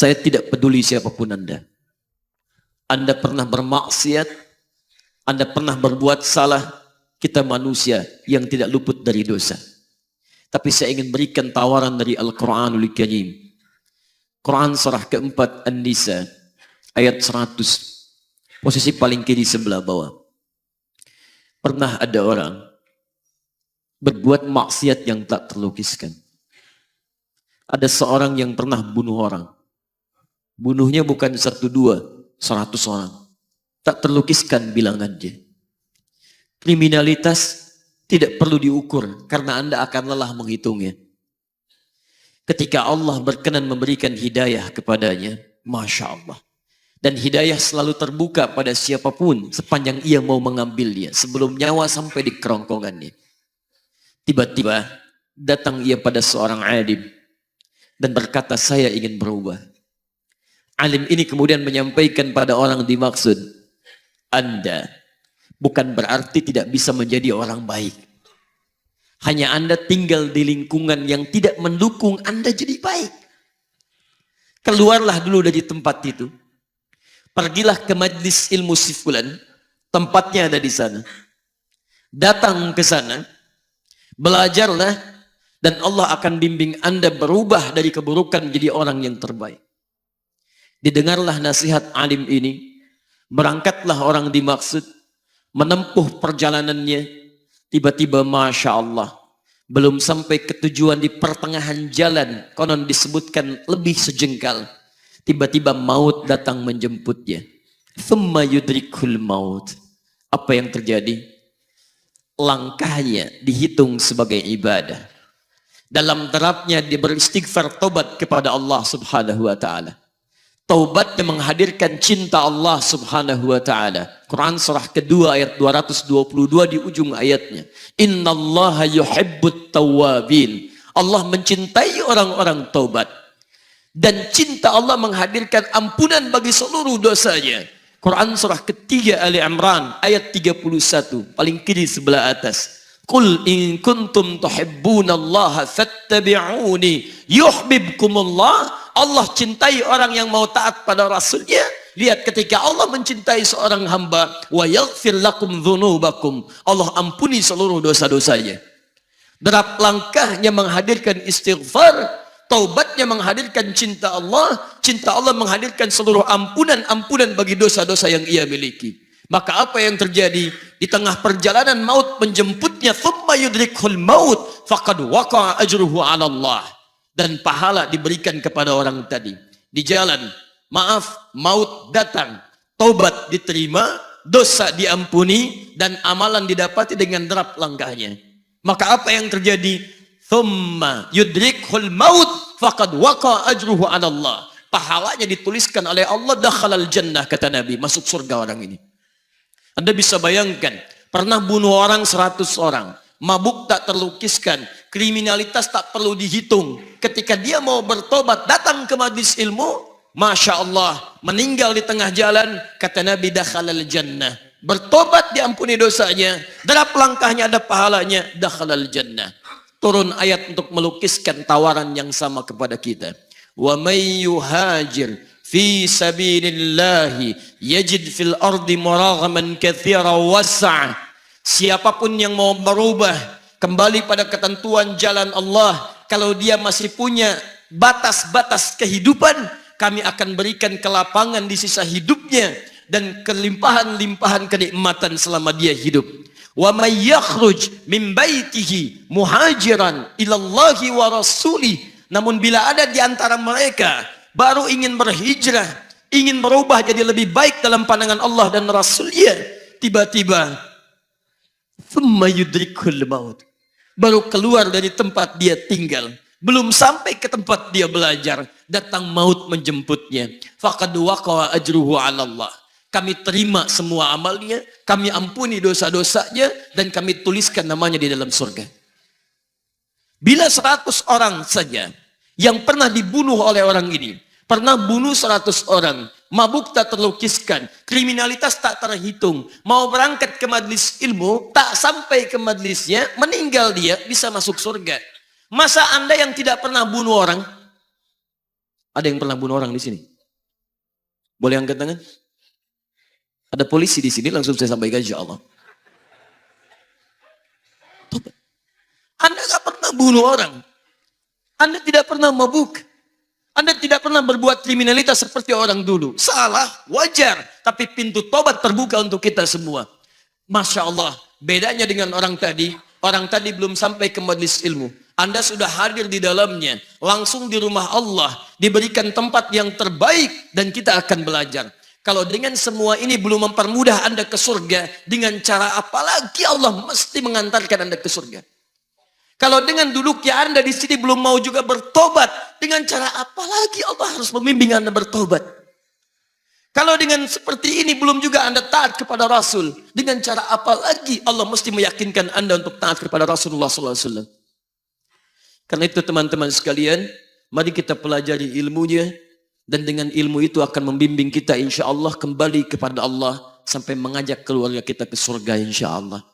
Saya tidak peduli siapapun Anda. Anda pernah bermaksiat, Anda pernah berbuat salah, kita manusia yang tidak luput dari dosa. Tapi saya ingin berikan tawaran dari Al-Quranul Karim. Quran surah keempat An-Nisa ayat 100. Posisi paling kiri sebelah bawah. Pernah ada orang berbuat maksiat yang tak terlukiskan. Ada seorang yang pernah bunuh orang. Bunuhnya bukan 1, 2, 100 orang. Tak terlukiskan bilangannya. Kriminalitas tidak perlu diukur karena Anda akan lelah menghitungnya. Ketika Allah berkenan memberikan hidayah kepadanya, Masya Allah. Dan hidayah selalu terbuka pada siapapun sepanjang ia mau mengambilnya sebelum nyawa sampai di kerongkongannya. Tiba-tiba datang ia pada seorang alim dan berkata, saya ingin berubah. Alim ini kemudian menyampaikan pada orang dimaksud, Anda bukan berarti tidak bisa menjadi orang baik. Hanya Anda tinggal di lingkungan yang tidak mendukung Anda jadi baik. Keluarlah dulu dari tempat itu. Pergilah ke majlis ilmu si fulan, tempatnya ada di sana. Datang ke sana, belajarlah, dan Allah akan bimbing Anda berubah dari keburukan menjadi orang yang terbaik. Didengarlah nasihat alim ini, berangkatlah orang dimaksud, menempuh perjalanannya, tiba-tiba Masya Allah, belum sampai ke tujuan di pertengahan jalan, konon disebutkan lebih sejengkal, tiba-tiba maut datang menjemputnya. Thumma yudrikul maut. Apa yang terjadi? Langkahnya dihitung sebagai ibadah. Dalam derapnya dia beristighfar tobat kepada Allah subhanahu wa ta'ala. Taubatnya menghadirkan cinta Allah subhanahu wa ta'ala. Quran surah kedua ayat 222 di ujung ayatnya. Innallaha yuhibbut tawwabin. Allah mencintai orang-orang taubat. Dan cinta Allah menghadirkan ampunan bagi seluruh dosanya. Quran surah ketiga Ali Imran ayat 31. Paling kiri sebelah atas. Qul in kuntum tuhibbunallaha fattabi'uni yuhibbukumullah. Allah cintai orang yang mau taat pada Rasulnya. Lihat ketika Allah mencintai seorang hamba, wa yaghfir lakum dzunubakum. Allah ampuni seluruh dosa-dosanya. Derap langkahnya menghadirkan istighfar, taubatnya menghadirkan cinta Allah menghadirkan seluruh ampunan bagi dosa-dosa yang ia miliki. Maka apa yang terjadi? Di tengah perjalanan maut menjemputnya, thumma yudrikhul maut faqad waqa'a ajruhu 'ala Allah. Dan pahala diberikan kepada orang tadi. Di jalan, maaf, maut datang, taubat diterima, dosa diampuni, dan amalan didapati dengan derap langkahnya. Maka apa yang terjadi? Thumma yudrikhul maut faqad waqa'a ajruhu 'ala Allah. Pahalanya dituliskan oleh Allah, dakhalal jannah, kata Nabi, masuk surga orang ini. Anda bisa bayangkan, pernah bunuh orang 100 orang, mabuk tak terlukiskan, kriminalitas tak perlu dihitung. Ketika dia mau bertobat, datang ke majlis ilmu, Masya Allah, meninggal di tengah jalan, kata Nabi, dakhalal jannah. Bertobat diampuni dosanya, derap langkahnya ada pahalanya, dakhalal jannah. Turun ayat untuk melukiskan tawaran yang sama kepada kita. Wa may yuhajir fi sabilillahi yajid fil ardi muraghaman katsira was'a. Siapapun yang mau berubah kembali pada ketentuan jalan Allah, kalau dia masih punya batas-batas kehidupan, kami akan berikan kelapangan di sisa hidupnya dan kelimpahan-limpahan kenikmatan selama dia hidup. Wa may yakhruj min baitihi muhajiran ilallahi wa rasulih. Namun bila ada di antara mereka baru ingin berhijrah, ingin berubah jadi lebih baik dalam pandangan Allah dan Rasulnya, tiba-tiba thumma yudrikul maut, baru keluar dari tempat dia tinggal, belum sampai ke tempat dia belajar, datang maut menjemputnya. Faqad waqa'a ajruhu 'ala Allah. Kami terima semua amalnya, kami ampuni dosa-dosanya, dan kami tuliskan namanya di dalam surga. Bila 100 orang saja yang pernah dibunuh oleh orang ini, pernah bunuh 100 orang, mabuk tak terlukiskan, kriminalitas tak terhitung, mau berangkat ke majlis ilmu, tak sampai ke majlisnya, meninggal dia, bisa masuk surga. Masa Anda yang tidak pernah bunuh orang, Ada yang pernah bunuh orang di sini? Boleh angkat tangan? Ada polisi di sini, langsung saya sampaikan insya Allah. Tobat. Anda gak pernah bunuh orang. Anda tidak pernah mabuk. Anda tidak pernah berbuat kriminalitas seperti orang dulu. Salah, wajar. Tapi pintu tobat terbuka untuk kita semua. Masya Allah, bedanya dengan orang tadi belum sampai ke majelis ilmu. Anda sudah hadir di dalamnya, langsung di rumah Allah, diberikan tempat yang terbaik, dan kita akan belajar. Kalau dengan semua ini belum mempermudah Anda ke surga, dengan cara apa lagi Allah mesti mengantarkan Anda ke surga? Kalau dengan duduknya Anda di sini belum mau juga bertobat, dengan cara apa lagi Allah harus membimbing Anda bertobat? Kalau dengan seperti ini belum juga Anda taat kepada Rasul, dengan cara apa lagi Allah mesti meyakinkan Anda untuk taat kepada Rasulullah SAW? Karena itu teman-teman sekalian, mari kita pelajari ilmunya, dan dengan ilmu itu akan membimbing kita insya Allah kembali kepada Allah sampai mengajak keluarga kita ke surga insya Allah.